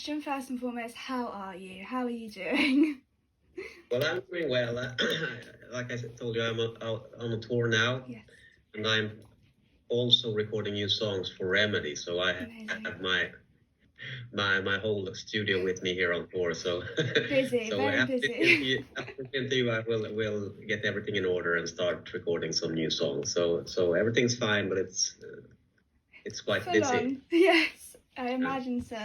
question first and foremost, how are you? How are you doing? Well, I'm doing well. Like I told you, out on a tour now, Yes, and I'm also recording new songs for Remedy. So I amazing. have my whole studio with me here on tour. So Busy, so very busy. after the interview, I will get everything in order and start recording some new songs. So everything's fine, but it's quite Full busy. on, yes, I Yeah. imagine so.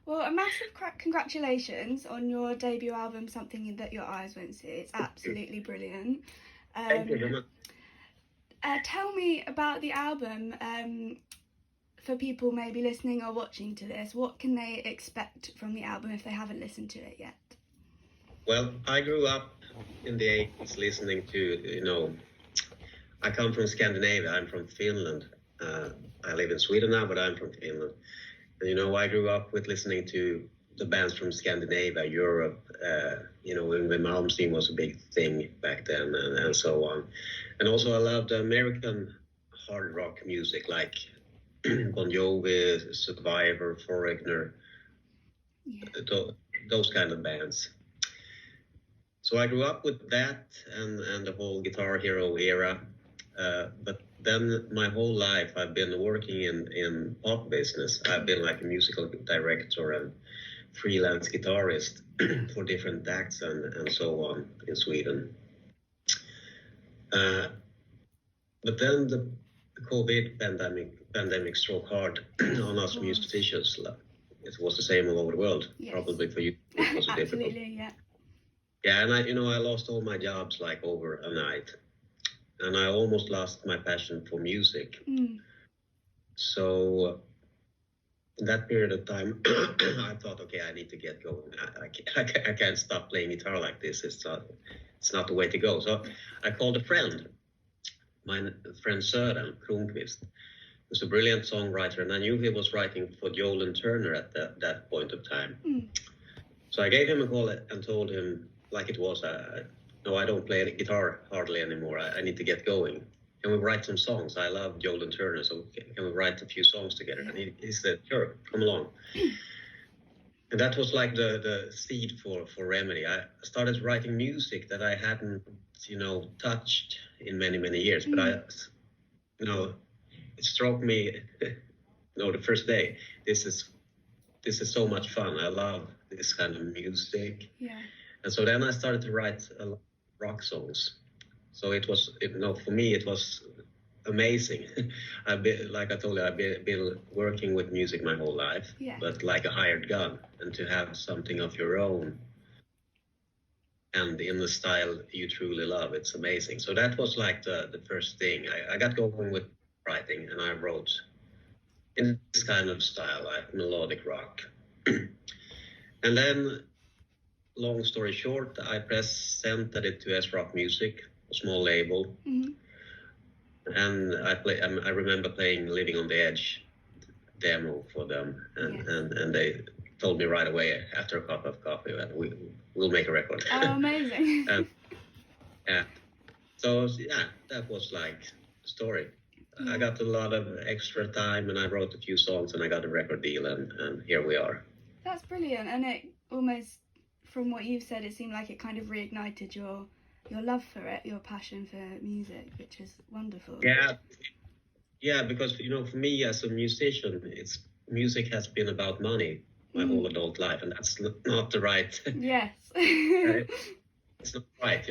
Well, a massive congratulations on your debut album, Something That Your Eyes Won't See. It's absolutely brilliant. Thank you very Um, much. Tell me about the album. For people maybe listening or watching to this, what can they expect from the album if they haven't listened to it yet? Well, I grew up in the 80s listening to, I come from Scandinavia. I'm from Finland. I live in Sweden now, but I'm from Finland. And, I grew up with listening to the bands from Scandinavia, Europe, when the Malmsteen was a big thing back then and so on. And also I loved American hard rock music like Bon Jovi, Survivor, Foreigner, Yeah. those kind of bands. So I grew up with that and the whole Guitar Hero era. But then my whole life I've been working in pop business. I've been like a musical director and freelance guitarist for different acts and so on in Sweden. But then the COVID pandemic struck hard on us musicians. It was the same all over the world. Yes. Probably for you it was difficult. Absolutely, yeah. Yeah, and I lost all my jobs like over a night. And I almost lost my passion for music. So in that period of time, I thought, okay, I need to get going. I can't stop playing guitar like this. It's not the way to go. So I called a friend, my friend Sören Kronqvist, who's a brilliant songwriter, and I knew he was writing for Joel and Turner at that point of time. So I gave him a call and told him, like it was, no, I don't play the guitar hardly anymore. I need to get going. Can we write some songs? I love Joel and Turner, so can we write a few songs together? And he said, sure, come along. And that was like the seed for Remedy. I started writing music that I hadn't, touched in many, many years. But it struck me, the first day, this is so much fun. I love this kind of music. Yeah. And so then I started to write a lot of rock songs. So it was, for me, it was amazing. Like I told you, I've been working with music my whole life, but like a hired gun, and to have something of your own and in the style you truly love, it's amazing. So that was like the first thing. I got going with writing, and I wrote in this kind of style, like melodic rock. And then, long story short, I presented it to S-Rock Music, a small label. And I remember playing Living on the Edge demo for them, and they told me right away after a cup of coffee that we'll make a record. Oh, amazing. Yeah. So yeah, that was like the story. I got a lot of extra time, and I wrote a few songs, and I got a record deal, and here we are. That's brilliant, and it almost, from what you've said, it seemed like it kind of reignited your love for it, your passion for music, which is wonderful. Yeah, because for me as a musician, music has been about money my whole adult life, and that's not the right. Yes. It's not right.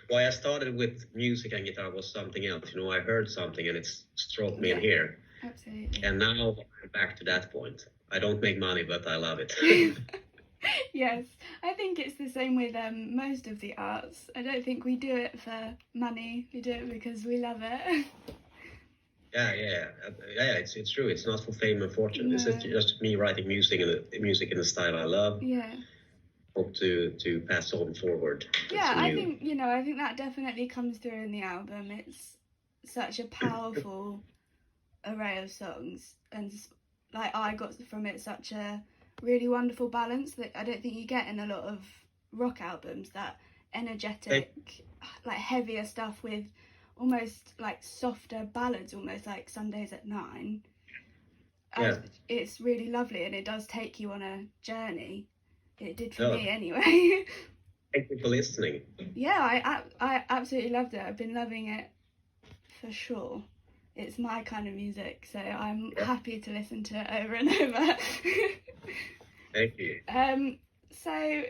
Why I started with music and guitar was something else. I heard something and it struck me in here. Absolutely. And now I'm back to that point. I don't make money, but I love it. Yes, I think it's the same with most of the arts. I don't think we do it for money. We do it because we love it. Yeah. It's true. It's not for fame and fortune. No. This is just me writing music in the style I love. Yeah. Hope to pass on forward. Yeah, I think that definitely comes through in the album. It's such a powerful array of songs, and like I got from it such a really wonderful balance that I don't think you get in a lot of rock albums, that energetic, like heavier stuff with almost like softer ballads, almost like Sundays at 9. it's really lovely, and it does take you on a journey. It did for Oh, me anyway. thank you for listening. Yeah, I absolutely loved it. I've been loving it for sure. It's my kind of music, so I'm happy to listen to it over and over. Thank you. So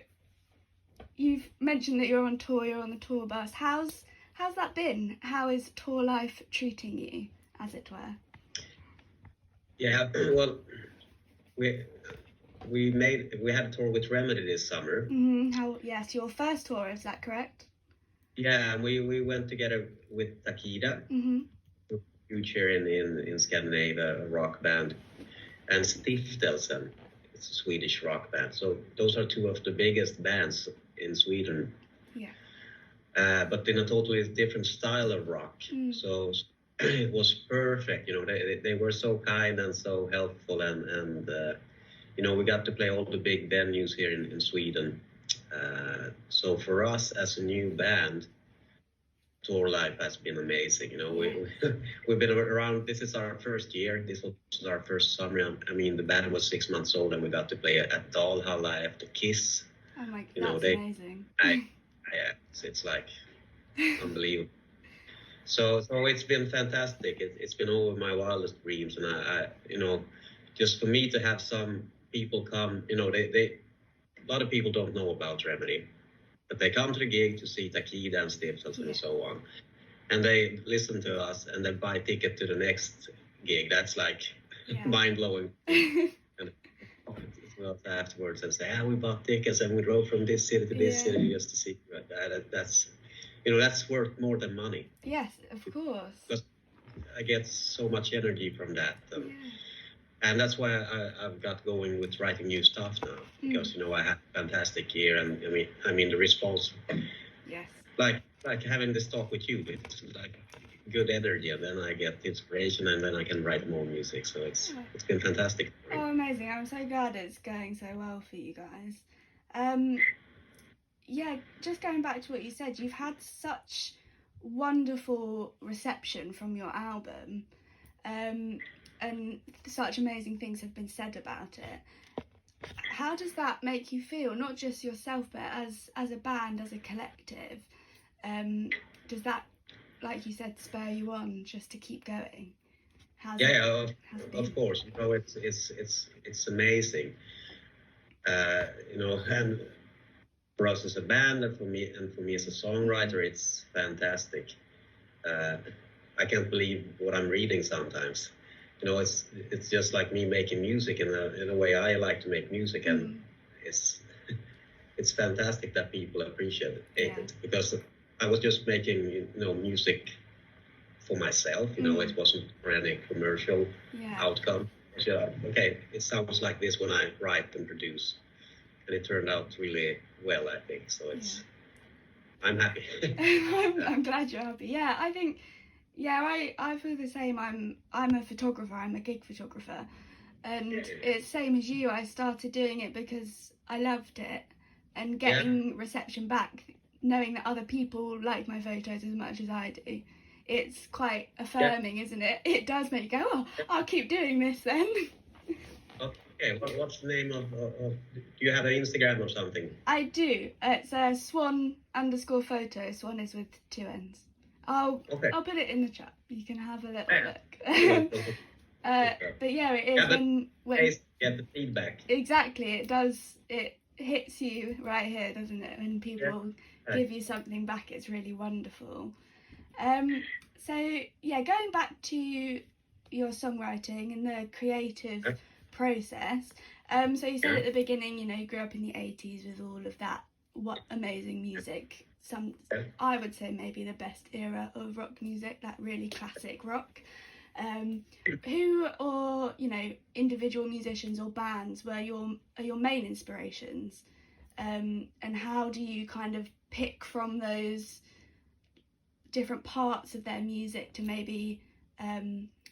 you've mentioned that you're on tour, you're on the tour bus. How's that been? How is tour life treating you, as it were? Yeah, well, we had a tour with Remedy this summer. Yes, your first tour, is that correct? Yeah, we went together with Takida, huge here in Scandinavia, a rock band, and Stiftelsen, it's a Swedish rock band. So those are two of the biggest bands in Sweden. Yeah. But in a totally different style of rock. So it was perfect. You know, they were so kind and so helpful, and you know, we got to play all the big venues here in Sweden. So for us as a new band, tour life has been amazing. You know, we've been around. This is our first year. This was our first summer. I mean, the band was 6 months old, and we got to play at Dalhalla after Kiss. Oh my God, that's amazing. Yeah, it's like unbelievable. So it's been fantastic. It's been over my wildest dreams, and I you know, just for me to have some people come, you know, they a lot of people don't know about Remedy, but they come to the gig to see Takida and Stiftelsen and so on, and they listen to us and then buy ticket to the next gig. That's like mind blowing. And afterwards and say, we bought tickets and we drove from this city to this city just to see that. That's, you know, that's worth more than money. Yes, of course. Because I get so much energy from that. And that's why I've got going with writing new stuff now. Because, you know, I had a fantastic year, and I mean the response. Yes. Like having this talk with you, it's like good energy, and then I get inspiration, and then I can write more music. So it's been fantastic. Oh, amazing. I'm so glad it's going so well for you guys. Yeah, just going back to what you said, you've had such wonderful reception from your album, and such amazing things have been said about it. How does that make you feel, not just yourself, but as a band, as a collective? Does that, like you said, spur you on just to keep going? Of course. You know, it's amazing. You know, and for us as a band, and for me as a songwriter, it's fantastic. I can't believe what I'm reading sometimes. You know, it's just like me making music in a way I like to make music, and it's fantastic that people appreciate it, because I was just making, you know, music for myself. You know, it wasn't for any commercial outcome. So, okay, it sounds like this when I write and produce, and it turned out really well, I think. So I'm happy. I'm glad you're happy. Yeah, I think. Yeah, I feel the same. I'm a photographer. I'm a gig photographer, and it's same as you. I started doing it because I loved it, and getting reception back, knowing that other people like my photos as much as I do, it's quite affirming, isn't it? It does make you go, oh, I'll keep doing this then. Okay, what's the name of do you have an Instagram or something? I do. It's Swan_photo. Swan is with 2 N's. I'll put it in the chat. You can have a little look. But yeah, it is when get the feedback. Exactly, it does. It hits you right here, doesn't it? When people give you something back, it's really wonderful. So yeah, going back to your songwriting and the creative process. So you said at the beginning, you know, you grew up in the 80s with all of that. What amazing music. I would say maybe the best era of rock music, that really classic rock. Who, or, you know, individual musicians or bands are your main inspirations, and how do you kind of pick from those different parts of their music to maybe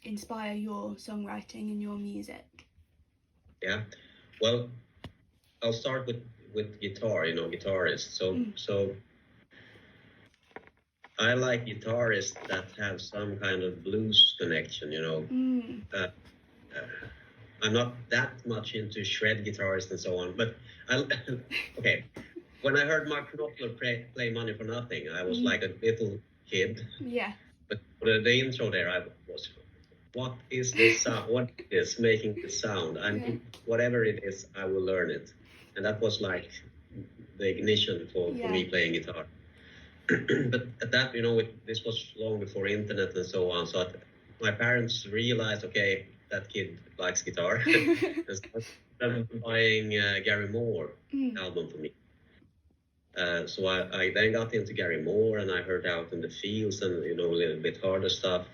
inspire your songwriting and your music? Yeah, well, I'll start with guitar. You know, guitarists. So I like guitarists that have some kind of blues connection, you know. I'm not that much into shred guitarists and so on, but okay. When I heard Mark Knopfler play Money for Nothing, I was like a little kid. Yeah. But for the intro there, I was, what is this sound? What is making this sound? I mean, whatever it is, I will learn it. And that was like the ignition for me playing guitar. But at that, this was long before internet and so on. So my parents realized, okay, that kid likes guitar. And started buying Gary Moore album for me. So I then got into Gary Moore, and I heard Out in the Fields and a little bit harder stuff.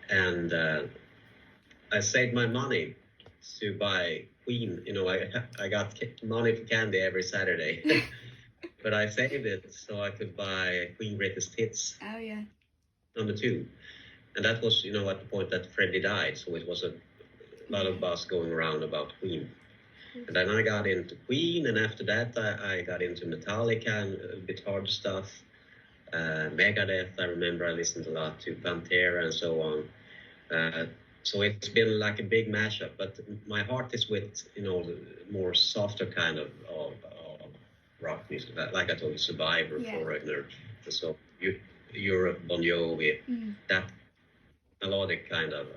And I saved my money to buy Queen. I got money for candy every Saturday. But I saved it so I could buy Queen Greatest Hits. Oh, yeah. #2. And that was, at the point that Freddie died. So it was a lot of buzz going around about Queen. And then I got into Queen. And after that, I got into Metallica and a bit hard stuff. Megadeth, I remember I listened a lot to Pantera and so on. So it's been like a big mashup. But my heart is with, the more softer kind of rock music, like I told you, Survivor, Foreigner, so Europe, Bon Jovi, that melodic kind of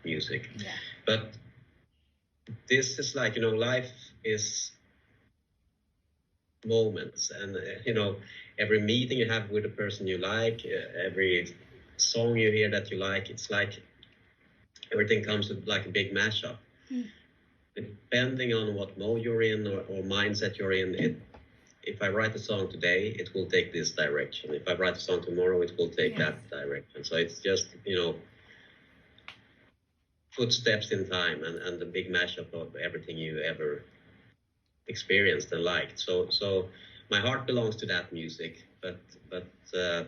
music. Yeah. But this is like, life is moments, and every meeting you have with a person you like, every song you hear that you like, it's like everything comes with like a big mashup. Depending on what mode you're in or mindset you're in, if I write a song today, it will take this direction. If I write a song tomorrow, it will take that direction. So it's just, footsteps in time and the big mashup of everything you ever experienced and liked. So my heart belongs to that music, but a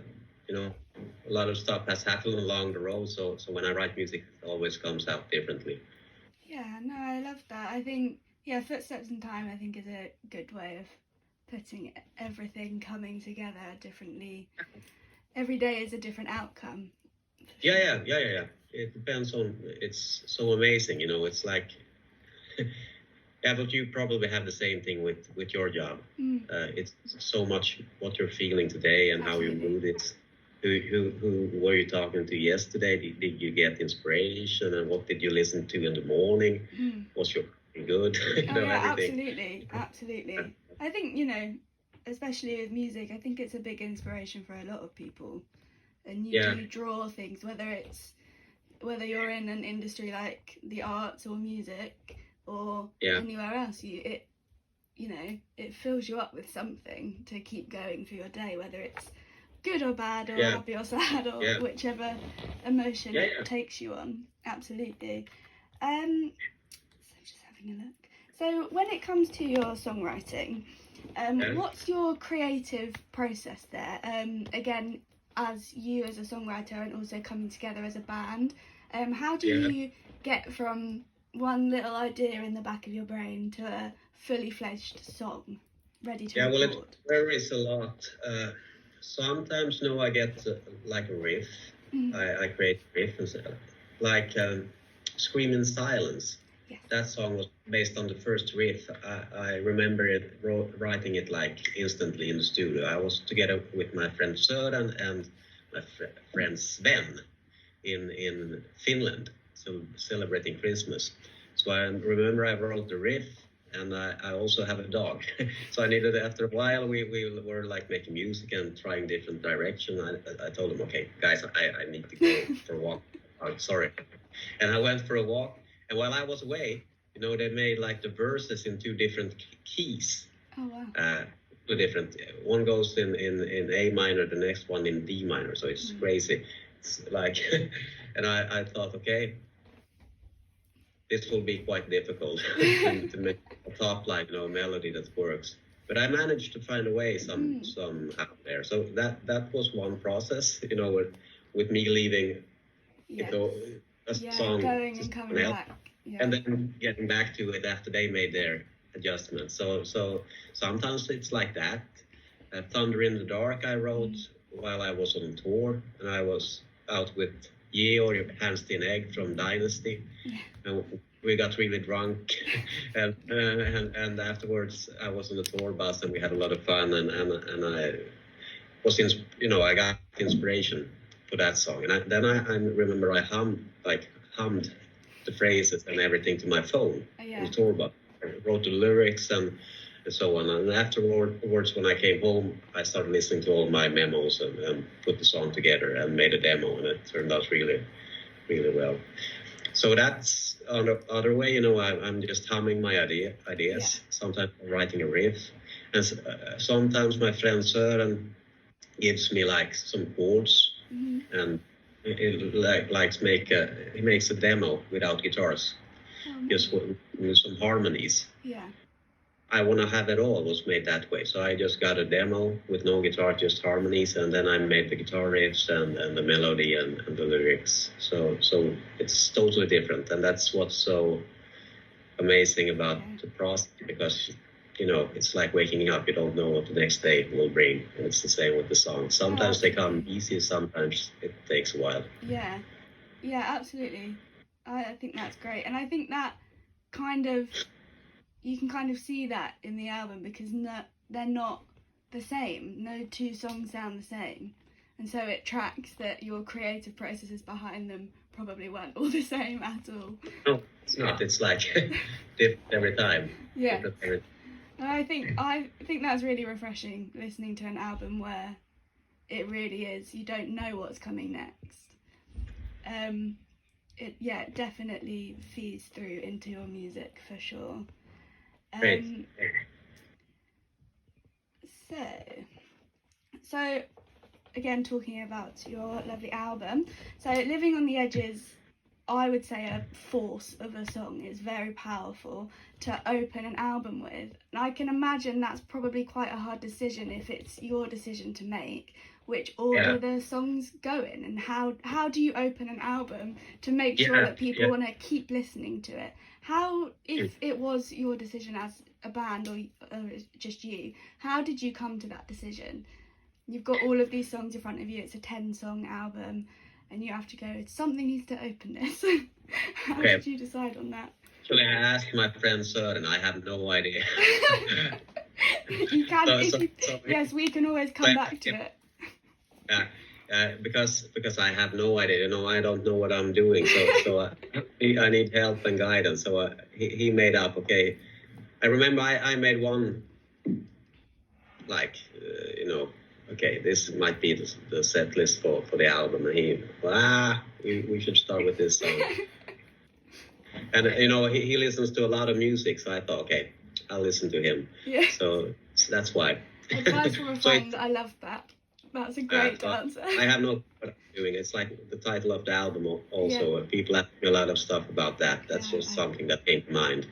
lot of stuff has happened along the road. So when I write music, it always comes out differently. Yeah, no, I love that. I think, footsteps in time, I think, is a good way of putting everything coming together differently. Every day is a different outcome. Yeah. It depends on, it's so amazing, it's like, but you probably have the same thing with your job. It's so much what you're feeling today and how your mood is. Who were you talking to yesterday? Did you get inspiration? And what did you listen to in the morning? Was your good? Everything. Absolutely. I think, especially with music, I think it's a big inspiration for a lot of people. And you do draw things, whether you're in an industry like the arts or music or anywhere else, it fills you up with something to keep going through your day, whether it's good or bad or happy or sad or whichever emotion it takes you on. Absolutely. So just having a look. So when it comes to your songwriting, what's your creative process there? Again, as you as a songwriter and also coming together as a band, how do you get from one little idea in the back of your brain to a fully fledged song ready to record? Well, it varies a lot. Sometimes, I get like a riff. I create a riff, like Scream in Silence. Yes. That song was based on the first riff. I remember writing it like instantly in the studio. I was together with my friend Sören and my friend Sven in Finland, so celebrating Christmas. So I remember I wrote the riff, and I also have a dog. So I needed, after a while, we were like making music and trying different direction. I told them, okay, guys, I need to go for a walk. I'm sorry. And I went for a walk. And while I was away, they made like the verses in two different keys. Oh, wow. Two different. One goes in A minor, the next one in D minor. So it's crazy. It's like, and I thought, okay, this will be quite difficult to make a top line, melody that works. But I managed to find a way somehow there. So that was one process, with me leaving, a song going and coming back. Yeah. And then getting back to it after they made their adjustments. So sometimes it's like that. Thunder in the Dark I wrote while I was on tour, and I was out with Georg Hanstein Egg from Dynasty, and we got really drunk, and afterwards I was on the tour bus and we had a lot of fun, and I was I got inspiration for that song, and then I remember I hummed the phrases and everything to my phone on the tour bus. I wrote the lyrics and so on, and afterwards when I came home I started listening to all my memos and put the song together and made a demo, and it turned out really, really well. So that's on the other way, I'm just humming my ideas. Yeah. Sometimes I'm writing a riff, and sometimes my friend Søren gives me like some chords, and he makes a demo without guitars, just with some harmonies. Yeah. I want to have it all was made that way. So I just got a demo with no guitar, just harmonies, and then I made the guitar riffs and the melody and the lyrics. So it's totally different, and that's what's so amazing about the process, because it's like waking up. You don't know what the next day will bring, and it's the same with the songs. Sometimes they come easy, sometimes it takes a while. Yeah, absolutely. I think that's great, and I think that you can kind of see that in the album, because they're not the same. No two songs sound the same, and so it tracks that your creative processes behind them probably weren't all the same at all. No, it's not. It's like different every time. Yeah. And I think that's really refreshing, listening to an album where it really is, you don't know what's coming next. It definitely feeds through into your music for sure. Great. So again, talking about your lovely album, so Living on the Edges, I would say a force of a song, is very powerful to open an album with. And I can imagine that's probably quite a hard decision if it's your decision to make which order the songs go in, and how do you open an album to make sure that people want to keep listening to it? How, if it was your decision as a band or just you, how did you come to that decision? You've got all of these songs in front of you, it's a 10-song album, and you have to go, something needs to open this. How did you decide on that? So I asked my friend Søren, I have no idea. You can, yes, we can always come back to it. Because I have no idea, I don't know what I'm doing, so I need help and guidance. So he made up, okay. I remember I made one, okay, this might be the set list for the album, and we should start with this song. And he listens to a lot of music, so I thought, okay, I'll listen to him. Yeah. So that's why. Advice from a friend, I love that. That's a great answer. I have no what I'm doing. It's like the title of the album also. Yeah. People ask me a lot of stuff about that. That's just something that came to mind.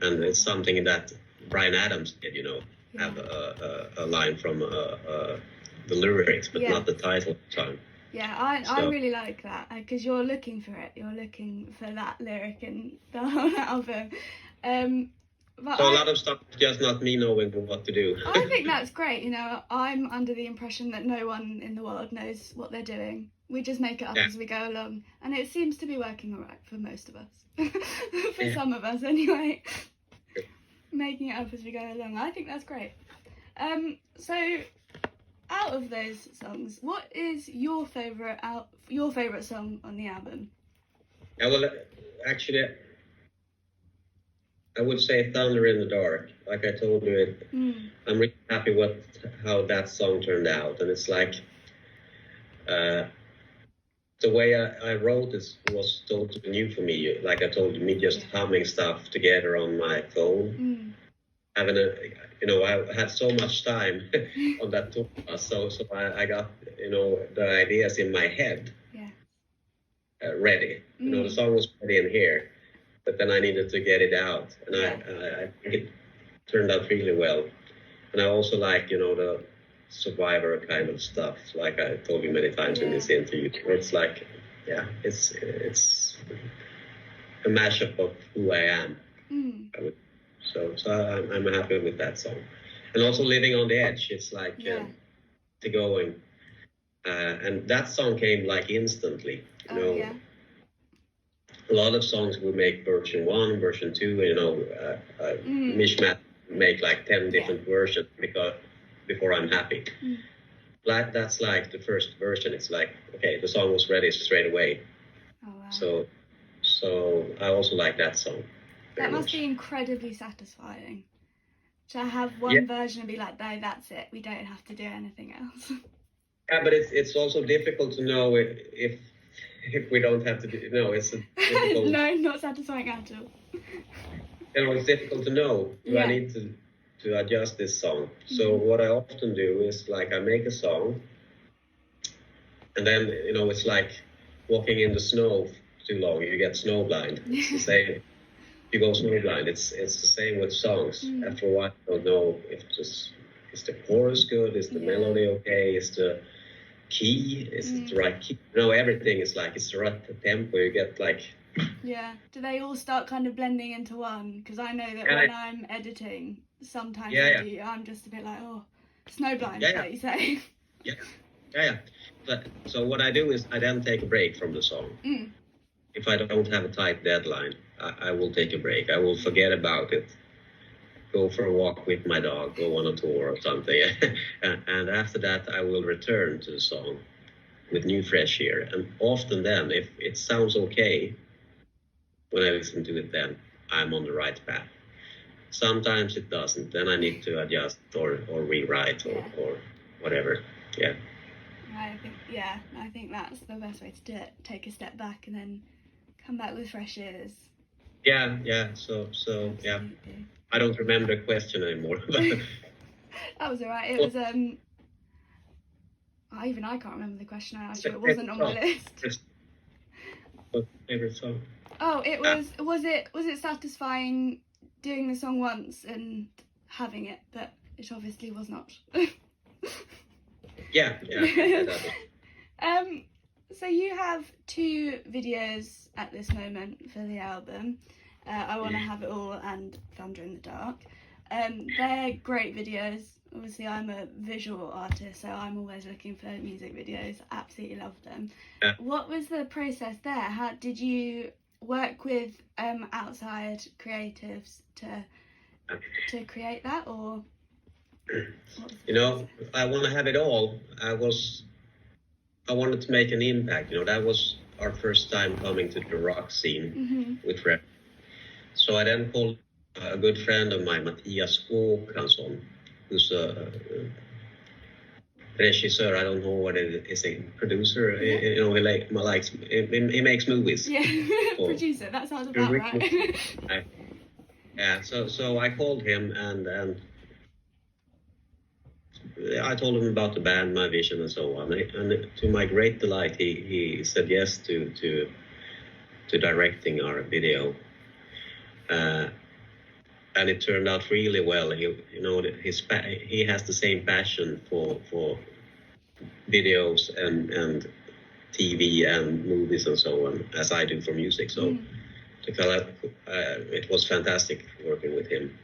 And it's something that Bryan Adams did, have a line from the lyrics, but not the title of the song. Yeah, I really like that, because you're looking for it. You're looking for that lyric in the whole album. So a lot of stuff is just not me knowing what to do. I think that's great. I'm under the impression that no one in the world knows what they're doing. We just make it up as we go along. And it seems to be working all right for most of us. For some of us, anyway. Making it up as we go along. I think that's great. So, out of those songs, what is your favourite song on the album? Yeah, well, actually, I would say Thunder in the Dark. Like I told you, I'm really happy with how that song turned out. And it's like, the way I wrote this was totally new for me. Like I told you, me just humming stuff together on my phone. Having I had so much time on that tour, so I got, the ideas in my head ready. The song was ready in here. But then I needed to get it out, and I think it turned out really well. And I also like, the Survivor kind of stuff, like I told you many times in this interview. It's like, it's a mashup of who I am. So I'm happy with that song. And also Living on the Edge, it's like to going. And that song came like instantly. You know, yeah. a lot of songs we make version 1, version 2, you know, mishmash, make like 10 different versions before I'm happy. Like that's like the first version. It's like, okay, the song was ready straight away. Oh, wow. So I also like that song. That must be incredibly satisfying to have one version and be like, no, that's it. We don't have to do anything else. Yeah, but it's also difficult to know if we don't have to do. No, it's difficult. No, not satisfying at all. You know, it's difficult to know. Do I need to adjust this song? So what I often do is like I make a song, and then you know it's like walking in the snow too long. You get snow blind. It's the same. You go snow blind. It's the same with songs. After a while, you don't know if is the chorus good? Is the melody okay? Is the key? Is it the right key? No, everything is like it's the right tempo. You get like. Yeah. Do they all start kind of blending into one? Because I know that when I'm editing, sometimes I'm just a bit like, oh, snowblind, like you say. Yeah. So what I do is I then take a break from the song. If I don't have a tight deadline, I will take a break. I will forget about it. Go for a walk with my dog, go on a tour or something. And after that, I will return to the song with new fresh ear. And often then, if it sounds okay, when I listen to it then, I'm on the right path. Sometimes it doesn't. Then I need to adjust or rewrite or whatever. Yeah. I think that's the best way to do it. Take a step back and then come back with fresh ears. Yeah. So yeah. I don't remember the question anymore. That was alright. It was even I can't remember the question. Actually, it wasn't on my list. What favorite song? Oh, it was. Was it satisfying doing the song once and having it? But it obviously was not. Yeah. So you have 2 videos at this moment for the album. I Want to Have It All and Thunder in the Dark. They're great videos. Obviously, I'm a visual artist, so I'm always looking for music videos. Absolutely love them. Yeah. What was the process there? How did you work with outside creatives to create that, or? You know, I Want to Have It All. I wanted to make an impact. You know, that was our first time coming to the rock scene with rap. So I then called a good friend of mine, Mattias Håkansson, who's a regisseur. I don't know what it is, a producer. You know, he makes movies. Yeah, producer. That sounds about right. Yeah. So I called him and I told him about the band, my vision, and so on. And to my great delight, he said yes to directing our video. And it turned out really well. He has the same passion for videos and TV and movies and so on as I do for music. So it was fantastic working with him.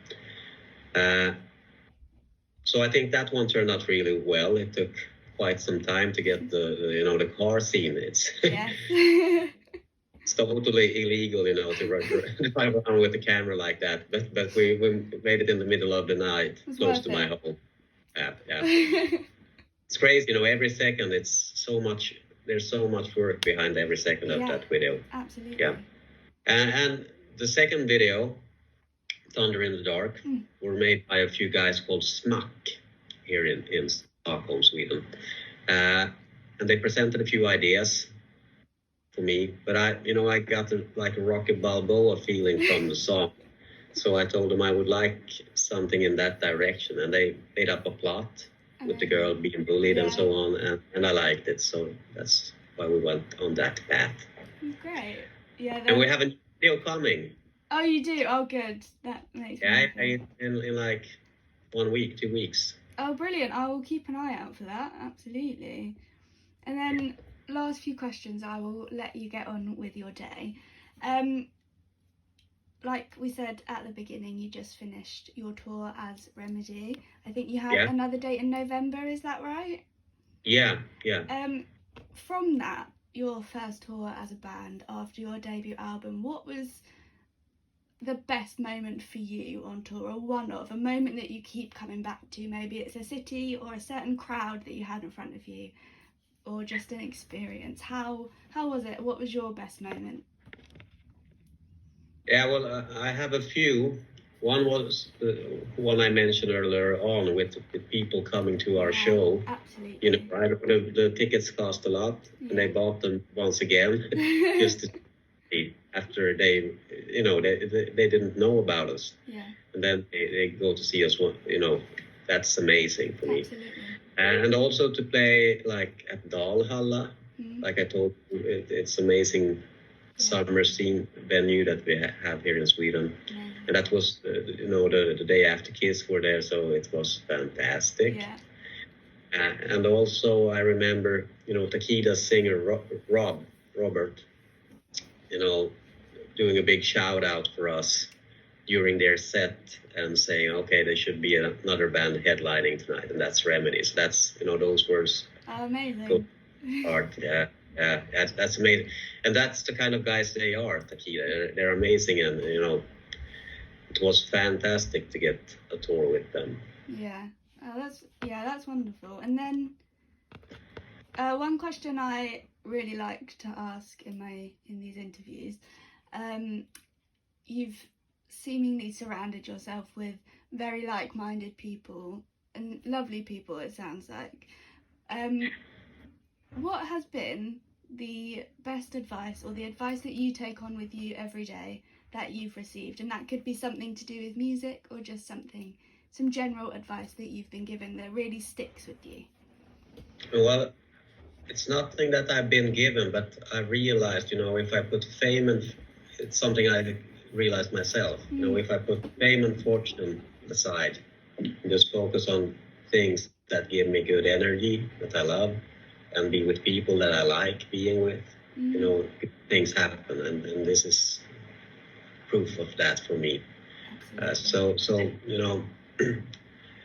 So I think that one turned out really well. It took quite some time to get the car scene. It's it's totally illegal, you know, to drive around with the camera like that. But we made it in the middle of the night, close to my home. Yeah. It's crazy, you know. Every second, it's so much. There's so much work behind every second of that video. Absolutely. Yeah. And the second video, Thunder in the Dark, were made by a few guys called Smack here in Stockholm, Sweden. And they presented a few ideas for me, but I got like a Rocky Balboa feeling from the song. So I told them I would like something in that direction, and they made up a plot with the girl being bullied and so on, and I liked it. So that's why we went on that path. Great. Yeah. And we have a video coming. Oh, you do? Oh, good. That makes me happy. In like 1 week, 2 weeks. Oh, brilliant. I will keep an eye out for that. Absolutely. And then last few questions, I will let you get on with your day. Like we said at the beginning, you just finished your tour as Remedy. I think you have another date in November, is that right? Yeah, yeah. From that, your first tour as a band after your debut album, what was the best moment for you on tour, or one of a moment that you keep coming back to? Maybe it's a city or a certain crowd that you had in front of you, or just an experience. How was it? What was your best moment? Yeah, well, I have a few. One was the one I mentioned earlier on with the people coming to our show. Absolutely. You know, the tickets cost a lot, and they bought them once again just to see after they, you know, they didn't know about us. Yeah. And then they go to see us. You know, that's amazing for me. Absolutely. And also to play like at Dalhalla, like I told you, it's amazing summer scene venue that we have here in Sweden. And that was, you know, the day after Kiss were there, so it was fantastic. Yeah. And also I remember, you know, Takida's singer Robert, you know, doing a big shout out for us during their set and saying, okay, there should be another band headlining tonight, and that's Remedy. So that's, you know, those words. Amazing. Art, yeah, that's amazing, and that's the kind of guys they are. Takida, they're amazing, and you know, it was fantastic to get a tour with them. Yeah, that's wonderful. And then one question I really like to ask in these interviews, you've seemingly surrounded yourself with very like-minded people and lovely people, it sounds like. What has been the best advice, or the advice that you take on with you every day that you've received? And that could be something to do with music, or just some general advice that you've been given that really sticks with you. Well, it's nothing that I've been given, but I realized, you know, if I put fame and it's something I realized myself, you know, if I put fame and fortune aside and just focus on things that give me good energy, that I love, and be with people that I like being with, you know, things happen, and this is proof of that for me. So you know,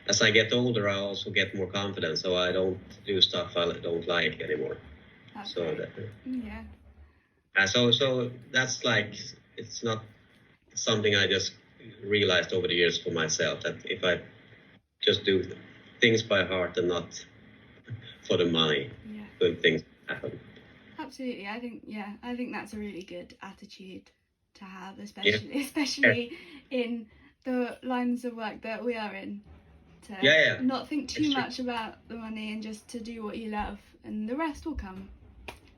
as I get older, I also get more confidence, so I don't do stuff I don't like anymore. So that's like, it's not something I just realized over the years for myself, that if I just do things by heart and not for the money, good things happen. Absolutely. I think that's a really good attitude to have, especially in the lines of work that we are in. To not think too much about the money, and just to do what you love, and the rest will come.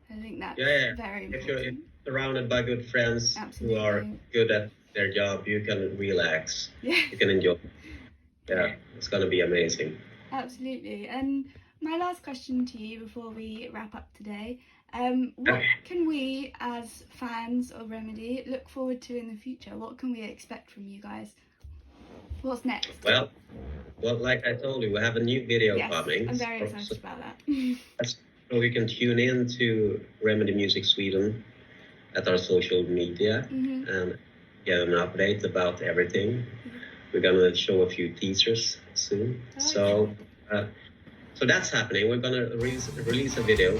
I think that's very important. If you're surrounded by good friends who are good at their job, you can relax. You can enjoy. It's going to be amazing. Absolutely. And my last question to you before we wrap up today, what can we as fans of Remedy look forward to in the future? What can we expect from you guys? What's next? Well, like I told you, we have a new video coming. I'm very excited about that. So you can tune in to Remedy Music Sweden at our social media and get an update about everything. We're gonna show a few teasers soon. So that's happening. We're gonna release a video